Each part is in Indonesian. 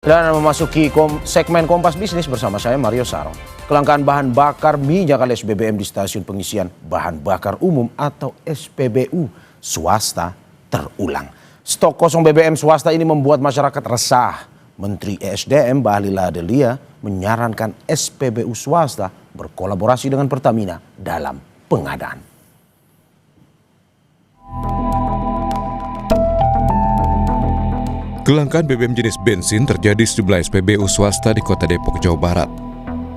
Dan memasuki segmen Kompas Bisnis bersama saya Mario Saro. Kelangkaan bahan bakar minyak alias BBM di stasiun pengisian bahan bakar umum atau SPBU swasta terulang. Stok kosong BBM swasta ini membuat masyarakat resah. Menteri ESDM Bahlil Lahadalia menyarankan SPBU swasta berkolaborasi dengan Pertamina dalam pengadaan. Kelangkaan BBM jenis bensin terjadi di sejumlah SPBU swasta di Kota Depok, Jawa Barat.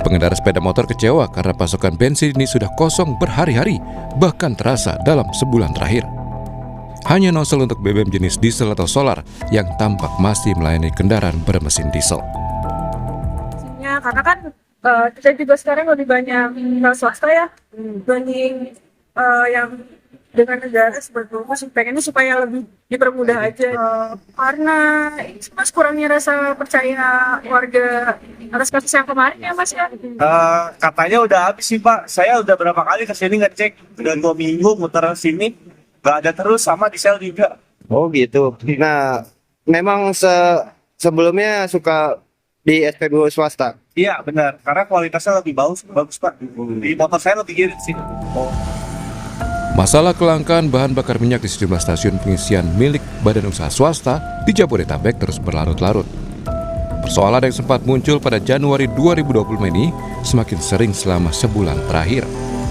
Pengendara sepeda motor kecewa karena pasokan bensin ini sudah kosong berhari-hari, bahkan terasa dalam sebulan terakhir. Hanya nozzle untuk BBM jenis diesel atau solar yang tampak masih melayani kendaraan bermesin diesel. Ya, karena kan kita juga sekarang lebih banyak swasta ya, dibanding yang dengan negara sebetulnya pengennya supaya lebih dipermudah aja. Karena mas kurangnya rasa percaya warga atas kasus yang kemarin ya mas ya. Katanya udah habis sih Pak. Saya udah berapa kali kesini ngecek, udah 2 minggu muter sini, nggak ada terus, sama di sel juga. Oh gitu. Nah, memang sebelumnya suka di SPBU swasta. Iya benar, karena kualitasnya lebih bagus Pak. Di motor saya lebih irit sih. Masalah kelangkaan bahan bakar minyak di sejumlah stasiun pengisian milik badan usaha swasta di Jabodetabek terus berlarut-larut. Persoalan yang sempat muncul pada Januari 2020 ini semakin sering selama sebulan terakhir.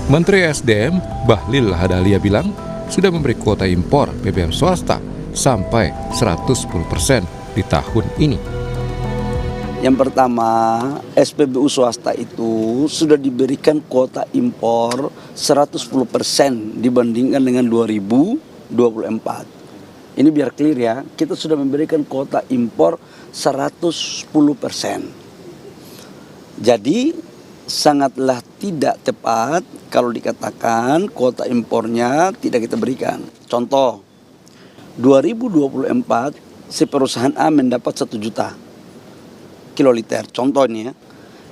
Menteri SDM Bahlil Lahadalia bilang sudah memberi kuota impor BBM swasta sampai 110% di tahun ini. Yang pertama, SPBU swasta itu sudah diberikan kuota impor 110% dibandingkan dengan 2024. Ini biar clear ya, kita sudah memberikan kuota impor 110%. Jadi sangatlah tidak tepat kalau dikatakan kuota impornya tidak kita berikan. Contoh, 2024 si perusahaan A mendapat 1 juta kiloliter. Contohnya,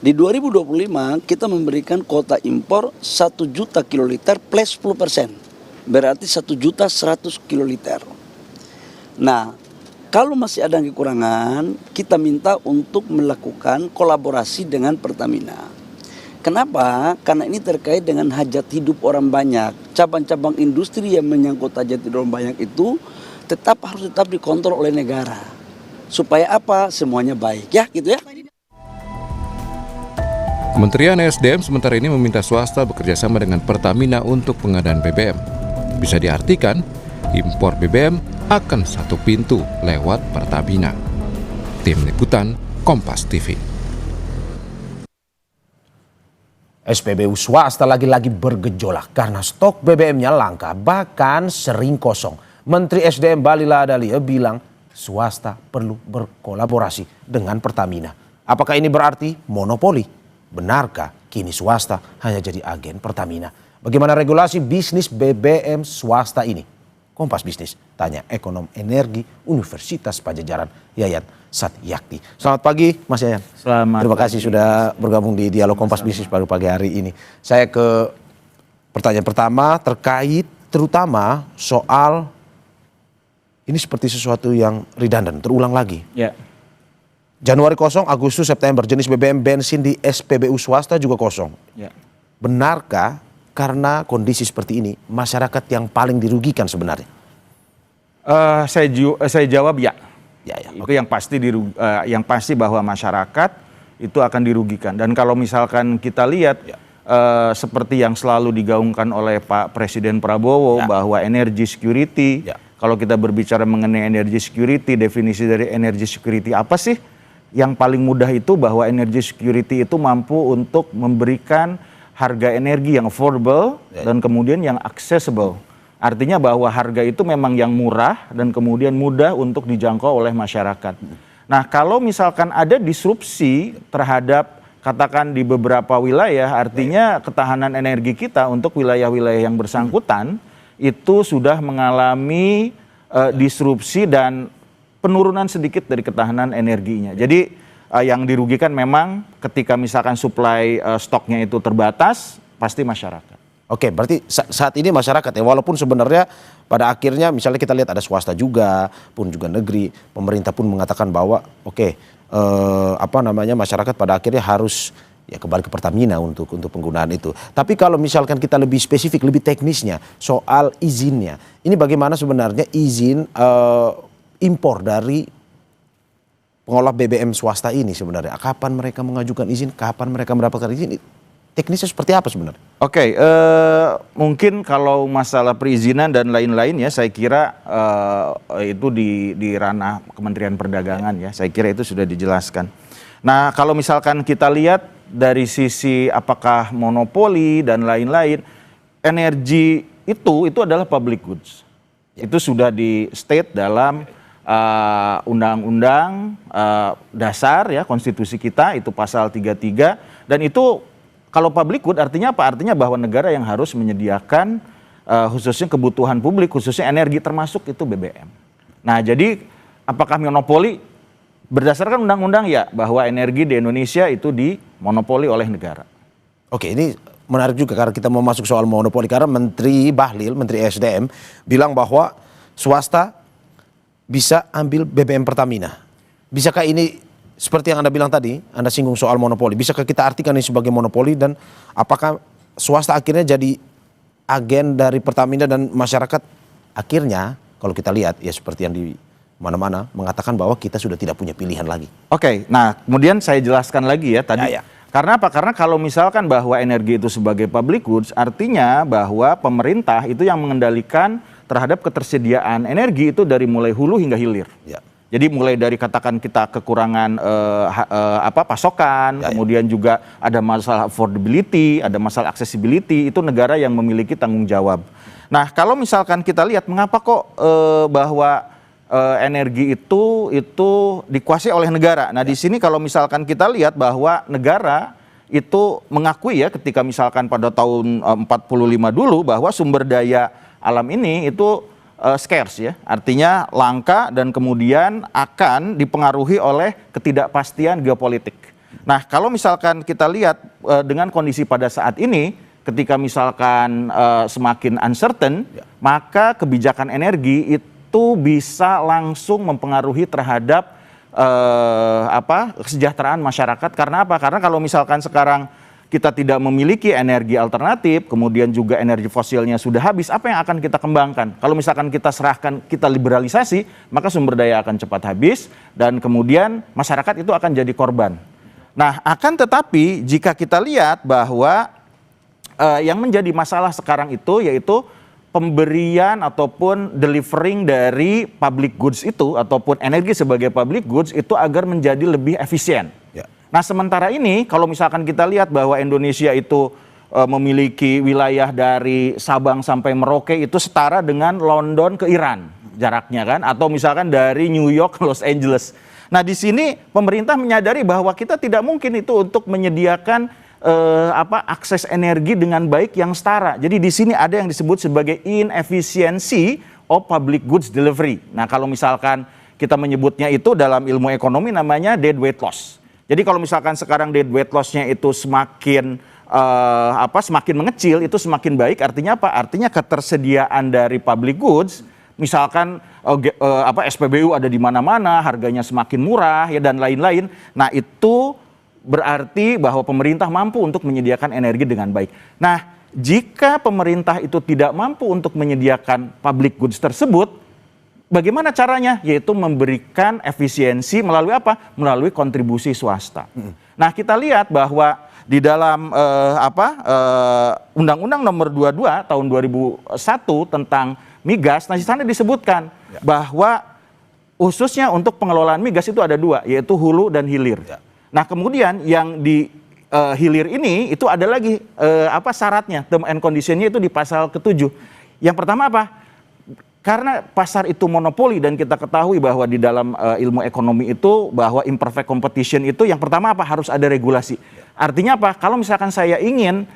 di 2025 kita memberikan kuota impor 1 juta kiloliter plus 10%. Berarti 1 juta 100 kiloliter. Nah, kalau masih ada kekurangan, kita minta untuk melakukan kolaborasi dengan Pertamina. Kenapa? Karena ini terkait dengan hajat hidup orang banyak. Cabang-cabang industri yang menyangkut hajat hidup orang banyak itu harus tetap dikontrol oleh negara. Supaya apa? Semuanya baik. Ya gitu ya. Kementerian SDM sementara ini meminta swasta bekerja sama dengan Pertamina untuk pengadaan BBM. Bisa diartikan, impor BBM akan satu pintu lewat Pertamina. Tim Liputan Kompas TV. SPBU swasta lagi-lagi bergejolak karena stok BBM-nya langka, bahkan sering kosong. Menteri SDM Bahlil Lahadalia bilang swasta perlu berkolaborasi dengan Pertamina. Apakah ini berarti monopoli? Benarkah kini swasta hanya jadi agen Pertamina? Bagaimana regulasi bisnis BBM swasta ini? Kompas Bisnis tanya ekonom energi Universitas Padjadjaran Yayat Satyakti. Selamat pagi Mas Yayan. Selamat. Terima kasih sudah bergabung di Dialog Kompas Bisnis pada pagi hari ini. Saya ke pertanyaan pertama terkait terutama soal ini seperti sesuatu yang redundant, terulang lagi. Ya. Januari kosong, Agustus, September, jenis BBM bensin di SPBU swasta juga kosong. Ya. Benarkah karena kondisi seperti ini, masyarakat yang paling dirugikan sebenarnya? Saya jawab ya. Ya, Itu yang pasti bahwa masyarakat itu akan dirugikan. Dan kalau misalkan kita lihat seperti yang selalu digaungkan oleh Pak Presiden Prabowo bahwa energy security. Kalau kita berbicara mengenai energy security, definisi dari energy security apa sih? Yang paling mudah itu bahwa energy security itu mampu untuk memberikan harga energi yang affordable dan kemudian yang accessible. Artinya bahwa harga itu memang yang murah dan kemudian mudah untuk dijangkau oleh masyarakat. Nah, kalau misalkan ada disrupsi terhadap katakan di beberapa wilayah, artinya ketahanan energi kita untuk wilayah-wilayah yang bersangkutan itu sudah mengalami disrupsi dan penurunan sedikit dari ketahanan energinya. Jadi yang dirugikan memang ketika misalkan suplai stoknya itu terbatas, pasti masyarakat. Oke, berarti saat ini masyarakat ya, walaupun sebenarnya pada akhirnya misalnya kita lihat ada swasta juga, pun juga negeri, pemerintah pun mengatakan bahwa oke, masyarakat pada akhirnya harus ya kembali ke Pertamina untuk penggunaan itu. Tapi kalau misalkan kita lebih spesifik, lebih teknisnya soal izinnya, ini bagaimana sebenarnya izin impor dari pengolah BBM swasta ini sebenarnya? Kapan mereka mengajukan izin? Kapan mereka mendapatkan izin? Teknisnya seperti apa sebenarnya? Oke, mungkin kalau masalah perizinan dan lain-lain ya, saya kira itu di ranah Kementerian Perdagangan ya. Saya kira itu sudah dijelaskan. Nah, kalau misalkan kita lihat dari sisi apakah monopoli dan lain-lain, energi itu adalah public goods. Itu sudah di state dalam undang-undang dasar ya, konstitusi kita itu pasal 33, dan itu kalau public good artinya apa? Artinya bahwa negara yang harus menyediakan khususnya kebutuhan publik, khususnya energi termasuk itu BBM. Nah, jadi apakah monopoli? Berdasarkan undang-undang ya, bahwa energi di Indonesia itu dimonopoli oleh negara. Oke, ini menarik juga karena kita mau masuk soal monopoli, karena Menteri Bahlil, Menteri SDM bilang bahwa swasta bisa ambil BBM Pertamina. Bisakah ini seperti yang Anda bilang tadi, Anda singgung soal monopoli, bisakah kita artikan ini sebagai monopoli, dan apakah swasta akhirnya jadi agen dari Pertamina dan masyarakat akhirnya kalau kita lihat ya seperti yang di mana-mana mengatakan bahwa kita sudah tidak punya pilihan lagi. Oke, nah kemudian saya jelaskan lagi ya tadi. Ya. Karena apa? Karena kalau misalkan bahwa energi itu sebagai public goods, artinya bahwa pemerintah itu yang mengendalikan terhadap ketersediaan energi itu dari mulai hulu hingga hilir. Ya. Jadi mulai dari katakan kita kekurangan pasokan, kemudian juga ada masalah affordability, ada masalah accessibility, itu negara yang memiliki tanggung jawab. Nah, kalau misalkan kita lihat mengapa kok bahwa energi itu dikuasai oleh negara. Nah, di sini kalau misalkan kita lihat bahwa negara itu mengakui ya ketika misalkan pada tahun 45 dulu bahwa sumber daya alam ini itu scarce ya. Artinya langka dan kemudian akan dipengaruhi oleh ketidakpastian geopolitik. Nah, kalau misalkan kita lihat dengan kondisi pada saat ini ketika misalkan semakin uncertain, maka kebijakan energi itu bisa langsung mempengaruhi terhadap kesejahteraan masyarakat. Karena apa? Karena kalau misalkan sekarang kita tidak memiliki energi alternatif, kemudian juga energi fosilnya sudah habis, apa yang akan kita kembangkan? Kalau misalkan kita serahkan, kita liberalisasi, maka sumber daya akan cepat habis dan kemudian masyarakat itu akan jadi korban. Nah, akan tetapi jika kita lihat bahwa yang menjadi masalah sekarang itu yaitu pemberian ataupun delivering dari public goods itu ataupun energi sebagai public goods itu agar menjadi lebih efisien. Ya. Nah, sementara ini kalau misalkan kita lihat bahwa Indonesia itu memiliki wilayah dari Sabang sampai Merauke itu setara dengan London ke Iran jaraknya kan, atau misalkan dari New York ke Los Angeles. Nah, di sini pemerintah menyadari bahwa kita tidak mungkin itu untuk menyediakan akses energi dengan baik yang setara. Jadi di sini ada yang disebut sebagai inefficiency of public goods delivery. Nah, kalau misalkan kita menyebutnya itu dalam ilmu ekonomi namanya deadweight loss. Jadi kalau misalkan sekarang deadweight loss-nya itu semakin mengecil, itu semakin baik. Artinya apa? Artinya ketersediaan dari public goods, misalkan SPBU ada di mana-mana, harganya semakin murah ya dan lain-lain. Nah, itu berarti bahwa pemerintah mampu untuk menyediakan energi dengan baik. Nah, jika pemerintah itu tidak mampu untuk menyediakan public goods tersebut, bagaimana caranya? Yaitu memberikan efisiensi melalui apa? Melalui kontribusi swasta. Nah, kita lihat bahwa di dalam Undang-Undang Nomor 22 tahun 2001 tentang migas, nah di sana disebutkan bahwa khususnya untuk pengelolaan migas itu ada dua, yaitu hulu dan hilir. Nah, kemudian yang di hilir ini itu ada lagi syaratnya, term and conditionnya itu di pasal ke-7. Yang pertama apa? Karena pasar itu monopoli dan kita ketahui bahwa di dalam ilmu ekonomi itu bahwa imperfect competition itu yang pertama apa? Harus ada regulasi. Artinya apa? Kalau misalkan saya ingin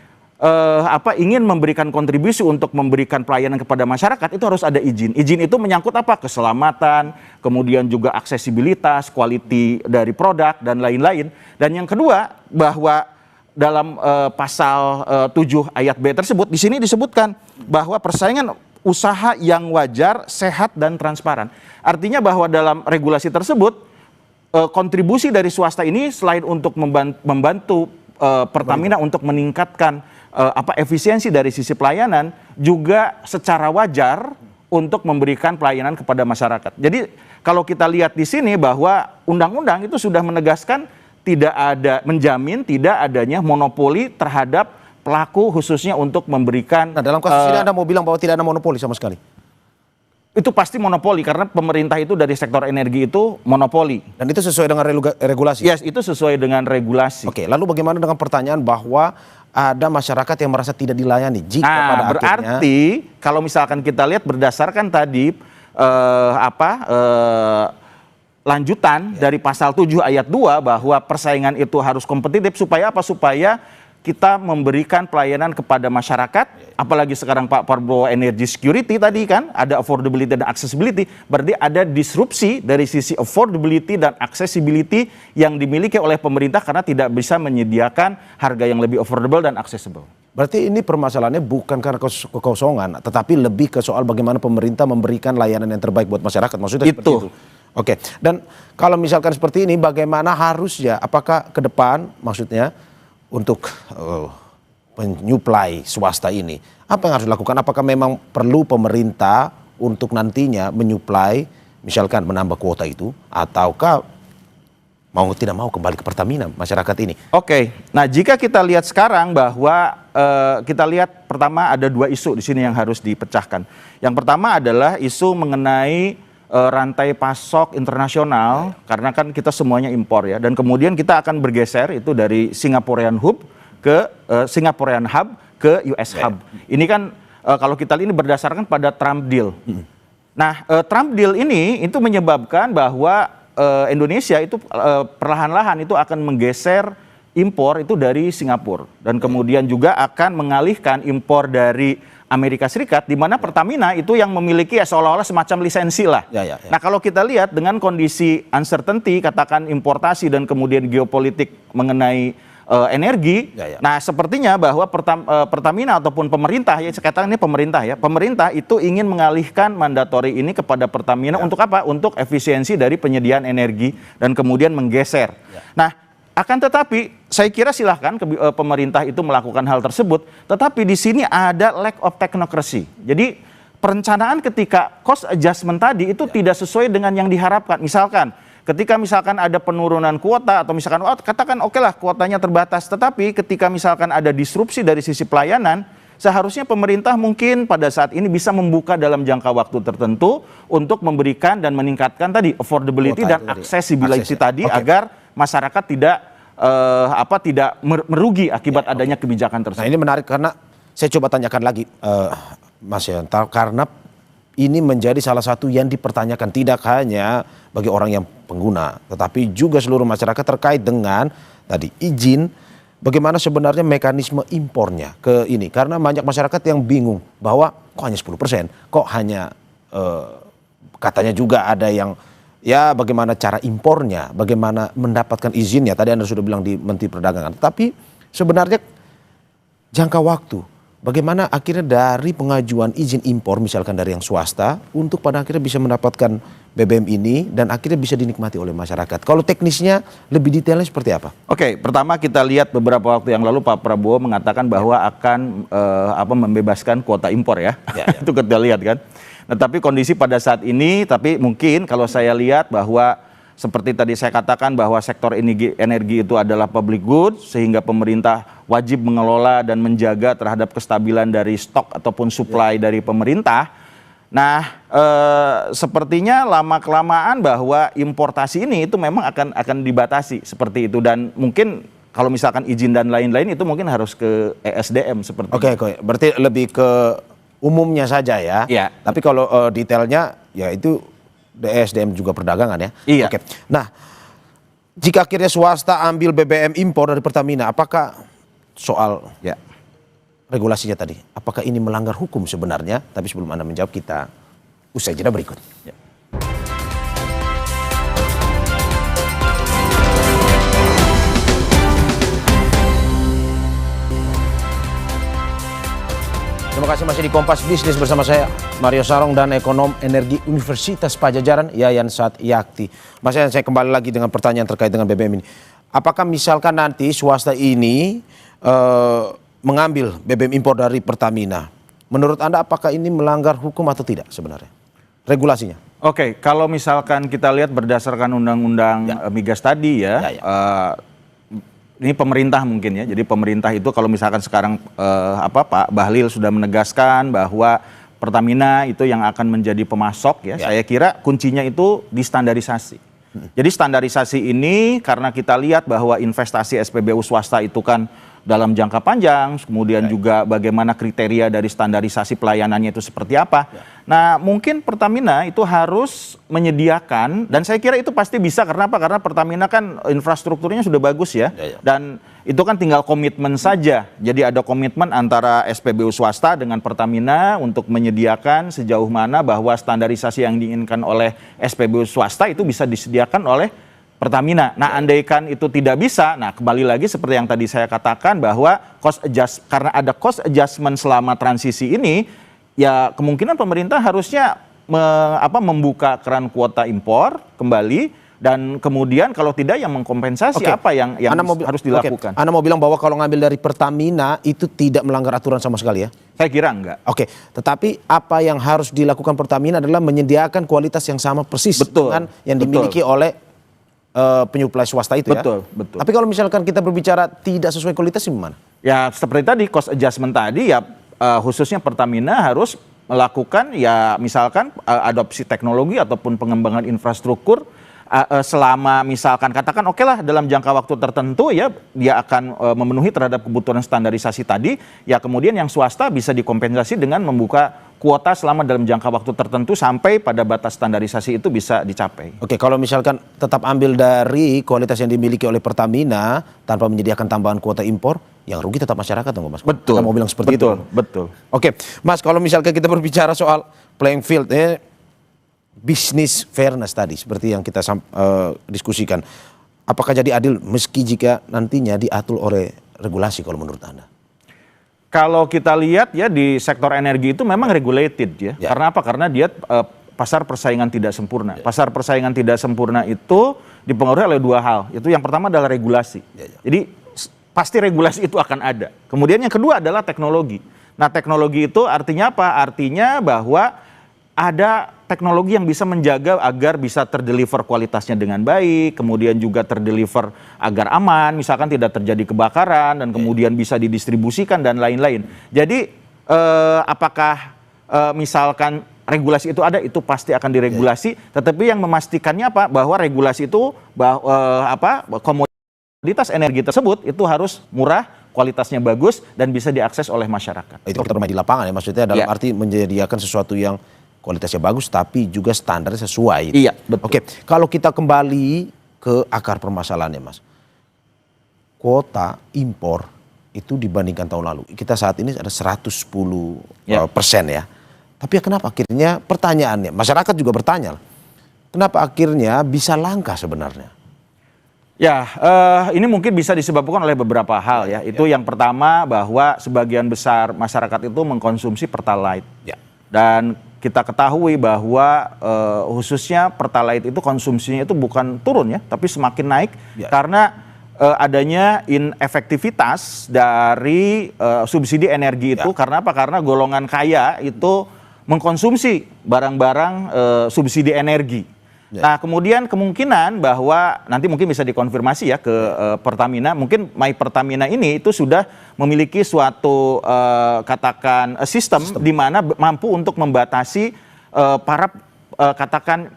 memberikan kontribusi untuk memberikan pelayanan kepada masyarakat, itu harus ada izin. Izin itu menyangkut apa? Keselamatan, kemudian juga aksesibilitas, quality dari produk dan lain-lain. Dan yang kedua, bahwa dalam pasal 7 ayat B tersebut di sini disebutkan bahwa persaingan usaha yang wajar, sehat dan transparan. Artinya bahwa dalam regulasi tersebut kontribusi dari swasta ini selain untuk membantu Pertamina untuk meningkatkan efisiensi dari sisi pelayanan, juga secara wajar untuk memberikan pelayanan kepada masyarakat. Jadi kalau kita lihat di sini bahwa undang-undang itu sudah menegaskan tidak ada, menjamin tidak adanya monopoli terhadap pelaku, khususnya untuk memberikan. Nah, dalam kasus ini Anda mau bilang bahwa tidak ada monopoli sama sekali? Itu pasti monopoli, karena pemerintah itu dari sektor energi itu monopoli. Dan itu sesuai dengan regulasi? Yes, itu sesuai dengan regulasi. Oke, lalu bagaimana dengan pertanyaan bahwa ada masyarakat yang merasa tidak dilayani jika pada berarti kalau misalkan kita lihat berdasarkan tadi lanjutan dari pasal 7 ayat 2 bahwa persaingan itu harus kompetitif supaya apa? Supaya kita memberikan pelayanan kepada masyarakat, apalagi sekarang Pak Prabowo energy security tadi kan, ada affordability dan accessibility, berarti ada disrupsi dari sisi affordability dan accessibility yang dimiliki oleh pemerintah karena tidak bisa menyediakan harga yang lebih affordable dan accessible. Berarti ini permasalahannya bukan karena kekosongan, tetapi lebih ke soal bagaimana pemerintah memberikan layanan yang terbaik buat masyarakat, maksudnya seperti itu. Oke, dan kalau misalkan seperti ini, bagaimana harusnya, apakah ke depan maksudnya untuk penyuplai swasta ini, apa yang harus dilakukan? Apakah memang perlu pemerintah untuk nantinya menyuplai, misalkan menambah kuota itu, ataukah mau tidak mau kembali ke Pertamina masyarakat ini? Oke, nah jika kita lihat sekarang bahwa kita lihat pertama ada dua isu di sini yang harus dipecahkan. Yang pertama adalah isu mengenai rantai pasok internasional, karena kan kita semuanya impor ya, dan kemudian kita akan bergeser itu dari Singaporean Hub ke Singaporean Hub ke US Hub. Ini kan kalau kita lihat ini berdasarkan pada Trump Deal. Nah, Trump Deal ini itu menyebabkan bahwa Indonesia itu perlahan-lahan itu akan menggeser impor itu dari Singapura, dan kemudian juga akan mengalihkan impor dari Amerika Serikat, di mana Pertamina itu yang memiliki seolah-olah semacam lisensi lah. Nah, kalau kita lihat dengan kondisi uncertainty, katakan importasi dan kemudian geopolitik mengenai energi, nah sepertinya bahwa Pertamina ataupun pemerintah, ya saya katakan ini pemerintah ya, pemerintah itu ingin mengalihkan mandatori ini kepada Pertamina untuk apa? Untuk efisiensi dari penyediaan energi dan kemudian menggeser. Nah, akan tetapi saya kira silahkan pemerintah itu melakukan hal tersebut, tetapi di sini ada lack of technocracy. Jadi perencanaan ketika cost adjustment tadi itu tidak sesuai dengan yang diharapkan. Misalkan ketika misalkan ada penurunan kuota atau misalkan katakan oke lah kuotanya terbatas, tetapi ketika misalkan ada disrupsi dari sisi pelayanan, seharusnya pemerintah mungkin pada saat ini bisa membuka dalam jangka waktu tertentu untuk memberikan dan meningkatkan tadi affordability dan accessibility tadi agar masyarakat tidak merugi akibat adanya kebijakan tersebut. Nah, ini menarik karena saya coba tanyakan lagi Mas Yanto, karena ini menjadi salah satu yang dipertanyakan tidak hanya bagi orang yang pengguna, tetapi juga seluruh masyarakat terkait dengan tadi izin, bagaimana sebenarnya mekanisme impornya ke ini. Karena banyak masyarakat yang bingung bahwa kok hanya 10%, kok hanya katanya juga ada yang ya bagaimana cara impornya, bagaimana mendapatkan izinnya. Tadi Anda sudah bilang di Menteri Perdagangan. Tapi sebenarnya jangka waktu, bagaimana akhirnya dari pengajuan izin impor misalkan dari yang swasta untuk pada akhirnya bisa mendapatkan BBM ini dan akhirnya bisa dinikmati oleh masyarakat. Kalau teknisnya lebih detailnya seperti apa? Oke, pertama kita lihat beberapa waktu yang lalu Pak Prabowo mengatakan bahwa akan membebaskan kuota impor ya. Itu kita lihat kan. Nah, tapi kondisi pada saat ini, tapi mungkin kalau saya lihat bahwa seperti tadi saya katakan bahwa sektor energi itu adalah public goods, sehingga pemerintah wajib mengelola dan menjaga terhadap kestabilan dari stok ataupun supply dari pemerintah. Nah, sepertinya lama-kelamaan bahwa importasi ini itu memang akan dibatasi seperti itu, dan mungkin kalau misalkan izin dan lain-lain itu mungkin harus ke ESDM seperti itu. Oke, berarti lebih ke umumnya saja ya. Iya. Tapi kalau detailnya ya itu ESDM juga perdagangan ya. Iya. Oke. Nah, jika akhirnya swasta ambil BBM impor dari Pertamina, apakah soal regulasinya tadi, apakah ini melanggar hukum sebenarnya? Tapi sebelum Anda menjawab, kita usai jeda berikut. Ya. Terima terima kasih masih di Kompas Bisnis bersama saya Mario Sarong dan ekonom energi Universitas Pajajaran Yayan Satyakti. Mas Yayan, saya kembali lagi dengan pertanyaan terkait dengan BBM ini. Apakah misalkan nanti swasta ini mengambil BBM impor dari Pertamina, menurut Anda apakah ini melanggar hukum atau tidak sebenarnya regulasinya? Oke, kalau misalkan kita lihat berdasarkan undang-undang migas tadi ini pemerintah mungkin ya. Jadi pemerintah itu kalau misalkan sekarang Pak Bahlil sudah menegaskan bahwa Pertamina itu yang akan menjadi pemasok ya. Saya kira kuncinya itu di standarisasi. Jadi standarisasi ini karena kita lihat bahwa investasi SPBU swasta itu kan dalam jangka panjang, kemudian juga bagaimana kriteria dari standarisasi pelayanannya itu seperti apa. Nah, mungkin Pertamina itu harus menyediakan, dan saya kira itu pasti bisa, karena apa? Karena Pertamina kan infrastrukturnya sudah bagus ya, dan itu kan tinggal komitmen saja. Jadi ada komitmen antara SPBU swasta dengan Pertamina untuk menyediakan sejauh mana bahwa standarisasi yang diinginkan oleh SPBU swasta itu bisa disediakan oleh Pertamina. Nah, andaikan itu tidak bisa, nah kembali lagi seperti yang tadi saya katakan bahwa karena ada cost adjustment selama transisi ini, ya kemungkinan pemerintah harusnya membuka keran kuota impor kembali, dan kemudian kalau tidak yang mengkompensasi apa yang harus dilakukan. Anda mau bilang bahwa kalau ngambil dari Pertamina itu tidak melanggar aturan sama sekali ya? Saya kira enggak. Oke, tetapi apa yang harus dilakukan Pertamina adalah menyediakan kualitas yang sama persis dengan yang dimiliki oleh penyuplai swasta itu ya. Betul. Tapi kalau misalkan kita berbicara tidak sesuai kualitas gimana? Ya seperti tadi cost adjustment tadi ya, khususnya Pertamina harus melakukan ya misalkan adopsi teknologi ataupun pengembangan infrastruktur selama misalkan katakan oke lah dalam jangka waktu tertentu ya dia akan memenuhi terhadap kebutuhan standarisasi tadi, ya kemudian yang swasta bisa dikompensasi dengan membuka kuota selama dalam jangka waktu tertentu sampai pada batas standarisasi itu bisa dicapai. Oke, kalau misalkan tetap ambil dari kualitas yang dimiliki oleh Pertamina tanpa menyediakan tambahan kuota impor, yang rugi tetap masyarakat dong Mas. Betul. Kita mau bilang seperti itu. Betul. Oke, Mas, kalau misalkan kita berbicara soal playing field bisnis fairness tadi seperti yang kita diskusikan, apakah jadi adil meski jika nantinya diatur oleh regulasi kalau menurut Anda? Kalau kita lihat ya di sektor energi itu memang regulated ya. Karena apa? Karena dia pasar persaingan tidak sempurna. Pasar persaingan tidak sempurna itu dipengaruhi oleh dua hal. Itu yang pertama adalah regulasi. Jadi pasti regulasi itu akan ada. Kemudian yang kedua adalah teknologi. Nah, teknologi itu artinya apa? Artinya bahwa ada teknologi yang bisa menjaga agar bisa terdeliver kualitasnya dengan baik, kemudian juga terdeliver agar aman, misalkan tidak terjadi kebakaran, dan kemudian bisa didistribusikan dan lain-lain. Jadi apakah misalkan regulasi itu ada, itu pasti akan diregulasi, tetapi yang memastikannya apa? Bahwa regulasi itu komoditas energi tersebut itu harus murah, kualitasnya bagus, dan bisa diakses oleh masyarakat. Itu kita bermain di lapangan ya, maksudnya dalam arti menyediakan sesuatu yang kualitasnya bagus tapi juga standarnya sesuai. Iya, betul. Oke, kalau kita kembali ke akar permasalahannya Mas. Kuota impor itu dibandingkan tahun lalu, kita saat ini ada 110% ya. Tapi ya kenapa akhirnya pertanyaannya, masyarakat juga bertanya, kenapa akhirnya bisa langka sebenarnya? Ya, ini mungkin bisa disebabkan oleh beberapa hal ya. Itu yang pertama bahwa sebagian besar masyarakat itu mengkonsumsi Pertalite. Dan kita ketahui bahwa khususnya Pertalite itu konsumsinya itu bukan turun ya, tapi semakin naik karena adanya inefektivitas dari subsidi energi itu. Karena apa? Karena golongan kaya itu mengkonsumsi barang-barang subsidi energi. Nah, kemudian kemungkinan bahwa nanti mungkin bisa dikonfirmasi ya ke Pertamina, mungkin My Pertamina ini itu sudah memiliki suatu katakan sistem di mana mampu untuk membatasi para katakan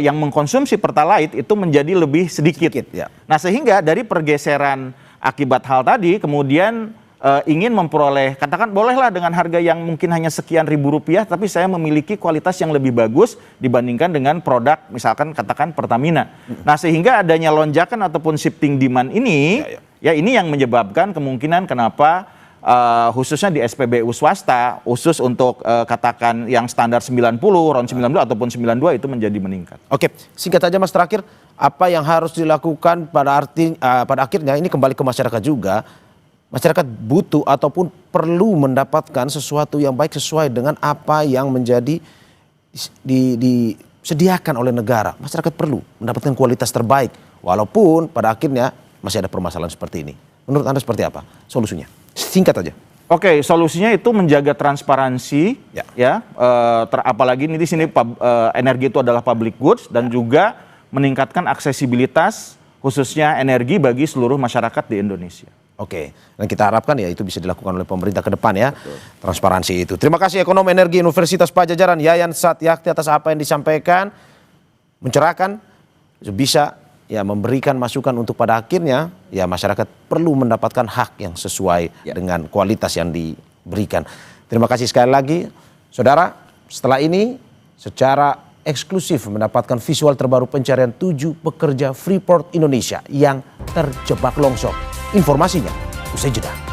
yang mengkonsumsi Pertalite itu menjadi lebih sedikit. Nah, sehingga dari pergeseran akibat hal tadi kemudian ingin memperoleh, katakan bolehlah dengan harga yang mungkin hanya sekian ribu rupiah, tapi saya memiliki kualitas yang lebih bagus dibandingkan dengan produk misalkan katakan Pertamina. Nah, sehingga adanya lonjakan ataupun shifting demand ini, ya ini yang menyebabkan kemungkinan kenapa khususnya di SPBU swasta, khusus untuk katakan yang standar 90, RON 92 ataupun 92 itu menjadi meningkat. Oke, singkat saja Mas terakhir, apa yang harus dilakukan pada akhirnya ini kembali ke masyarakat juga. masyarakat butuh ataupun perlu mendapatkan sesuatu yang baik sesuai dengan apa yang menjadi disediakan oleh negara. Masyarakat perlu mendapatkan kualitas terbaik walaupun pada akhirnya masih ada permasalahan seperti ini. Menurut Anda seperti apa solusinya? Singkat aja. Oke, solusinya itu menjaga transparansi, apalagi ini di sini energi itu adalah public goods dan juga meningkatkan aksesibilitas khususnya energi bagi seluruh masyarakat di Indonesia. Oke, dan kita harapkan ya itu bisa dilakukan oleh pemerintah ke depan ya. Betul. Transparansi itu. Terima kasih Ekonom Energi Universitas Padjadjaran Yayan Satyakti atas apa yang disampaikan, mencerahkan, bisa ya memberikan masukan untuk pada akhirnya ya masyarakat perlu mendapatkan hak yang sesuai dengan kualitas yang diberikan. Terima kasih sekali lagi, saudara. Setelah ini secara eksklusif mendapatkan visual terbaru pencarian 7 pekerja Freeport Indonesia yang terjebak longsor. Informasinya usai jeda.